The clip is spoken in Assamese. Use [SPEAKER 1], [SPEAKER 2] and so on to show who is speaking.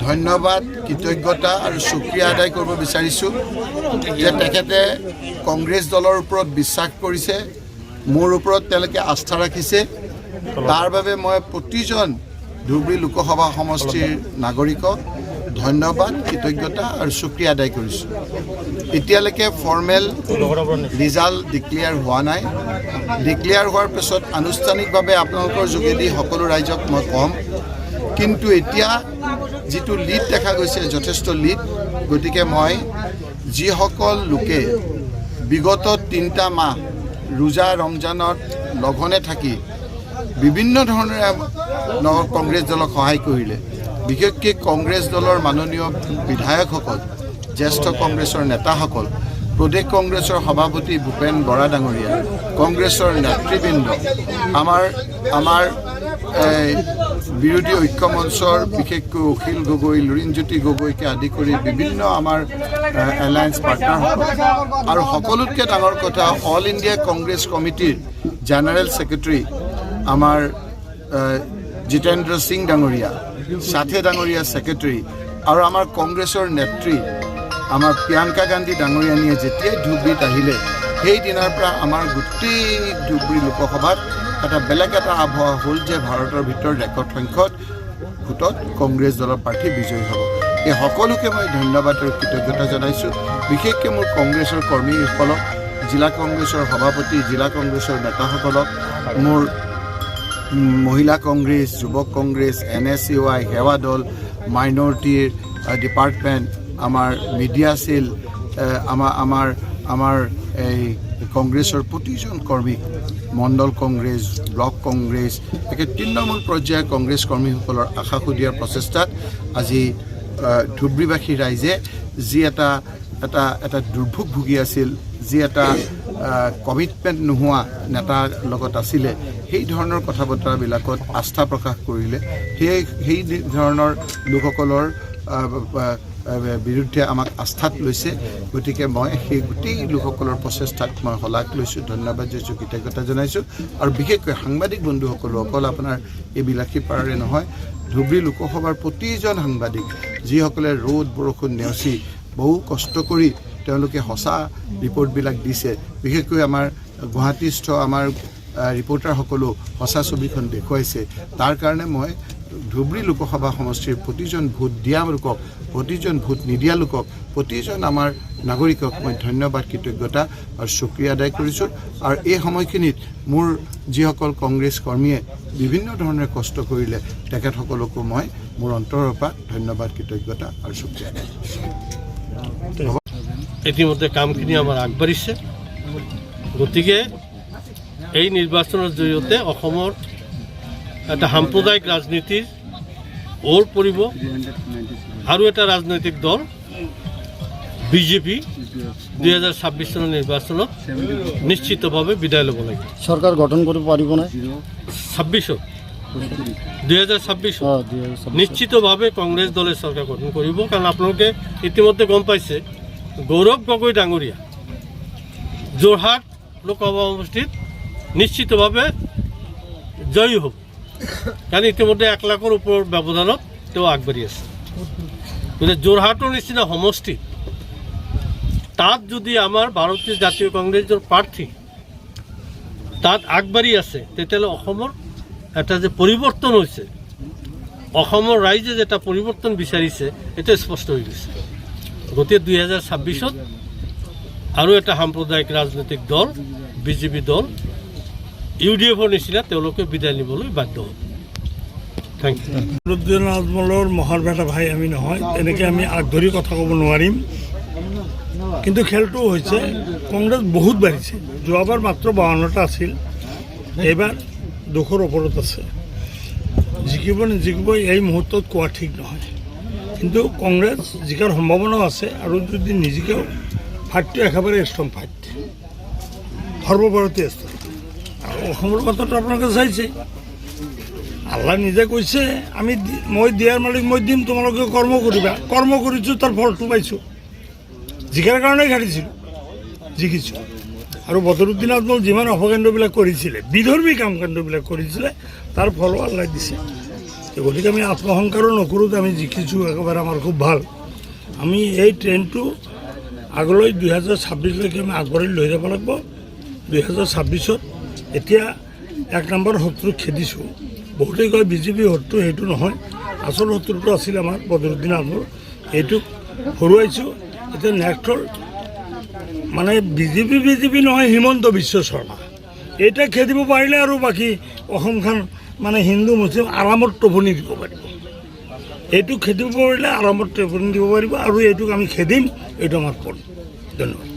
[SPEAKER 1] ধন্যবাদ কৃতজ্ঞতা আৰু শুক্ৰিয়া আদায় কৰিব বিচাৰিছোঁ যে তেখেতে কংগ্ৰেছ দলৰ ওপৰত বিশ্বাস কৰিছে, মোৰ ওপৰত তেওঁলোকে আস্থা ৰাখিছে। তাৰ বাবে মই প্ৰতিজন ধুবুৰী লোকসভা সমষ্টিৰ নাগৰিকক ধন্যবাদ কৃতজ্ঞতা আৰু শুক্ৰিয়া আদায় কৰিছোঁ। এতিয়ালৈকে ফৰ্মেল ৰিজাল্ট ডিক্লেয়াৰ হোৱা নাই। ডিক্লেয়াৰ হোৱাৰ পিছত আনুষ্ঠানিকভাৱে আপোনালোকৰ যোগেদি সকলো ৰাইজক মই ক'ম। কিন্তু এতিয়া যিটো লিড দেখা গৈছে যথেষ্ট লিড, গতিকে মই যিসকল লোকে বিগত 3টা মাহ ৰোজা ৰমজানত লঘনে থাকি বিভিন্ন ধৰণেৰে কংগ্ৰেছ দলক সহায় কৰিলে, বিশেষকৈ কংগ্ৰেছ দলৰ মাননীয় বিধায়কসকল, জ্যেষ্ঠ কংগ্ৰেছৰ নেতাসকল, প্ৰদেশ কংগ্ৰেছৰ সভাপতি ভূপেন বৰা ডাঙৰীয়া, কংগ্ৰেছৰ নেতৃবৃন্দ, আমাৰ বিৰোধী ঐক্য মঞ্চৰ বিশেষকৈ অখিল গগৈ, লুৰিণজ্যোতি গগৈকে আদি কৰি বিভিন্ন আমাৰ এলায়েন্স পাৰ্টনাৰসকল, আৰু সকলোতকৈ ডাঙৰ কথা অল ইণ্ডিয়া কংগ্ৰেছ কমিটিৰ জেনেৰেল ছেক্ৰেটাৰী আমাৰ জিতেন্দ্ৰ সিং ডাঙৰীয়া, সাথে ডাঙৰীয়া ছেক্ৰেটাৰী, আৰু আমাৰ কংগ্ৰেছৰ নেত্ৰী আমাৰ প্ৰিয়ংকা গান্ধী ডাঙৰীয়ানীয়ে যেতিয়াই ধুবুৰীত আহিলে সেই দিনাৰ পৰা আমাৰ গোটেই ধুবুৰী লোকসভাত এটা বেলেগ এটা আবহাৱা হ'ল যে ভাৰতৰ ভিতৰত ৰেকৰ্ড সংখ্যক ভোটত কংগ্ৰেছ দলৰ প্ৰাৰ্থী বিজয়ী হ'ব। এই সকলোকে মই ধন্যবাদ আৰু কৃতজ্ঞতা জনাইছোঁ। বিশেষকৈ মোৰ কংগ্ৰেছৰ কৰ্মীসকলক, জিলা কংগ্ৰেছৰ সভাপতি, জিলা কংগ্ৰেছৰ নেতাসকলক, মোৰ মহিলা কংগ্ৰেছ, যুৱক কংগ্ৰেছ, NSUI, সেৱা দল, মাইনৰিটিৰ ডিপাৰ্টমেণ্ট, আমাৰ মিডিয়া সেল, আমাৰ এই কংগ্ৰেছৰ প্ৰতিজন কৰ্মীক, মণ্ডল কংগ্ৰেছ, ব্লক কংগ্ৰেছ, একে তৃণমূল পৰ্যায়ৰ কংগ্ৰেছ কৰ্মীসকলৰ আশা সুদিয়াৰ প্ৰচেষ্টাত আজি ধুবুৰীবাসী ৰাইজে যি এটা দুৰ্ভোগ ভুগি আছিল, যি এটা কমিটমেণ্ট নোহোৱা নেতাৰ লগত আছিলে, সেই ধৰণৰ কথা বতৰাবিলাকত আস্থা প্ৰকাশ কৰিলে। সেই ধৰণৰ লোকসকলৰ বিৰুদ্ধে আমাক আস্থাত লৈছে। গতিকে মই সেই গোটেই লোকসকলৰ প্ৰচেষ্টাত মই শলাগ লৈছোঁ, ধন্যবাদ জনাইছোঁ, কৃতজ্ঞতা জনাইছোঁ। আৰু বিশেষকৈ সাংবাদিক বন্ধুসকলো, অকল আপোনাৰ এই বিলাসীপাৰাৰে নহয়, ধুবুৰী লোকসভাৰ প্ৰতিজন সাংবাদিক যিসকলে ৰ'দ বৰষুণ নেওচি বহু কষ্ট কৰি তেওঁলোকে সঁচা ৰিপৰ্টবিলাক দিছে, বিশেষকৈ আমাৰ গুৱাহাটীস্থ আমাৰ ৰিপৰ্টাৰসকলো সঁচা ছবিখন দেখুৱাইছে। তাৰ কাৰণে মই ধুবুৰী লোকসভা সমষ্টিৰ প্ৰতিজন ভোট দিয়া লোকক, প্ৰতিজন ভোট নিদিয়া লোকক, প্ৰতিজন আমাৰ নাগৰিকক মই ধন্যবাদ কৃতজ্ঞতা আৰু শুক্ৰিয়া আদায় কৰিছোঁ। আৰু এই সময়খিনিত মোৰ যিসকল কংগ্ৰেছ কৰ্মীয়ে বিভিন্ন ধৰণে কষ্ট কৰিলে তেখেতসকলকো মই মোৰ অন্তৰৰ পৰা ধন্যবাদ কৃতজ্ঞতা আৰু শুক্ৰিয়া আদায় কৰিছোঁ।
[SPEAKER 2] ইতিমধ্যে কামখিনি আমাৰ আগবাঢ়িছে। গতিকে এই নিৰ্বাচনৰ জৰিয়তে অসমৰ এটা সাম্প্ৰদায়িক ৰাজনীতিৰ ওৰ পৰিব আৰু এটা ৰাজনৈতিক দল বিজেপি 2026 চনৰ নিৰ্বাচনত নিশ্চিতভাৱে বিদায় ল'ব লাগিব।
[SPEAKER 3] চৰকাৰ গঠন কৰিব পাৰিবনে?
[SPEAKER 2] 2026 নিশ্চিতভাৱে কংগ্ৰেছ দলে চৰকাৰ গঠন কৰিব। কাৰণ আপোনালোকে ইতিমধ্যে গম পাইছে, গৌৰৱ গগৈ ডাঙৰীয়া যোৰহাট লোকসভা সমষ্টিত নিশ্চিতভাৱে জয়ী হ'ব। কাৰণ ইতিমধ্যে 1 লাখৰ ওপৰৰ ব্যৱধানত তেওঁ আগবাঢ়ি আছে। গতিকে যোৰহাটৰ নিচিনা সমষ্টি তাত যদি আমাৰ ভাৰতীয় জাতীয় কংগ্ৰেছৰ প্ৰাৰ্থী তাত আগবাঢ়ি আছে, তেতিয়াহ'লে অসমৰ এটা যে পৰিৱৰ্তন হৈছে, অসমৰ ৰাইজে যে এটা পৰিৱৰ্তন বিচাৰিছে, এইটো স্পষ্ট হৈ গৈছে। গতিকে 2026ত আৰু এটা সাম্প্ৰদায়িক ৰাজনৈতিক দল বিজেপি দল UDFৰ নিচিনা তেওঁলোকে বিদায় নিবলৈ বাধ্য হ'ব। Thank U.
[SPEAKER 4] নুৰুদ্দিন আজমলৰ মহাৰ বেটা ভাই আমি নহয়, এনেকৈ আমি আগধৰি কথা ক'ব নোৱাৰিম। কিন্তু খেলটো হৈছে কংগ্ৰেছ বহুত বাঢ়িছে। যোৱাবাৰ মাত্ৰ 52টা আছিল, এইবাৰ 200ৰ ওপৰত আছে। জিকিব নিজিকিব এই মুহূৰ্তত কোৱা ঠিক নহয়, কিন্তু কংগ্ৰেছ জিকাৰ সম্ভাৱনাও আছে। আৰু যদি নিজিকেও ফাইটটো একেবাৰে ষ্ট্ৰং ফাইট, সৰ্বভাৰতীয় ষ্ট্ৰং। আৰু অসমৰ কথাটো আপোনালোকে চাইছে, আল্লাহ নিজে কৈছে মই দিয়াৰ মালিক, মই দিম, তোমালোকে কৰ্ম কৰিবা। কৰ্ম কৰিছোঁ, তাৰ ফলটো পাইছোঁ। জিকাৰ কাৰণেই খাটিছিলোঁ, জিকিছোঁ। আৰু বদৰুদ্দিন আজমল যিমান অপকাণ্ডবিলাক কৰিছিলে, বিধৰ্মী কাম কাণ্ডবিলাক কৰিছিলে, তাৰ ফলো আল্লাহ দিছে। গতিকে আমি আত্মসংকাৰো নকৰোঁ যে আমি জিকিছোঁ একেবাৰে আমাৰ খুব ভাল। আমি এই ট্ৰেইনটো আগলৈ 2026লৈকে আমি আগবাঢ়ি লৈ যাব লাগিব। 2026ত এতিয়া 1 নম্বৰ শত্ৰুক খেদিছোঁ। বহুতেই কয় বিজেপি শত্ৰু, সেইটো নহয়। আচল শত্ৰুটো আছিল আমাৰ বদৰুদ্দিন আজমল, এইটোক হৰুৱাইছোঁ। এতিয়া নেক্সট হ'ল মানে বিজেপি নহয়, হিমন্ত বিশ্ব শৰ্মা। এইটা খেদিব পাৰিলে আৰু বাকী অসমখন মানে হিন্দু মুছলিম আৰামত টোপনি দিব পাৰিব। এইটো খেদিব পাৰিলে আৰামত টোপনি দিব পাৰিব, আৰু এইটোক আমি খেদিম, এইটো আমাৰ পদ। ধন্যবাদ।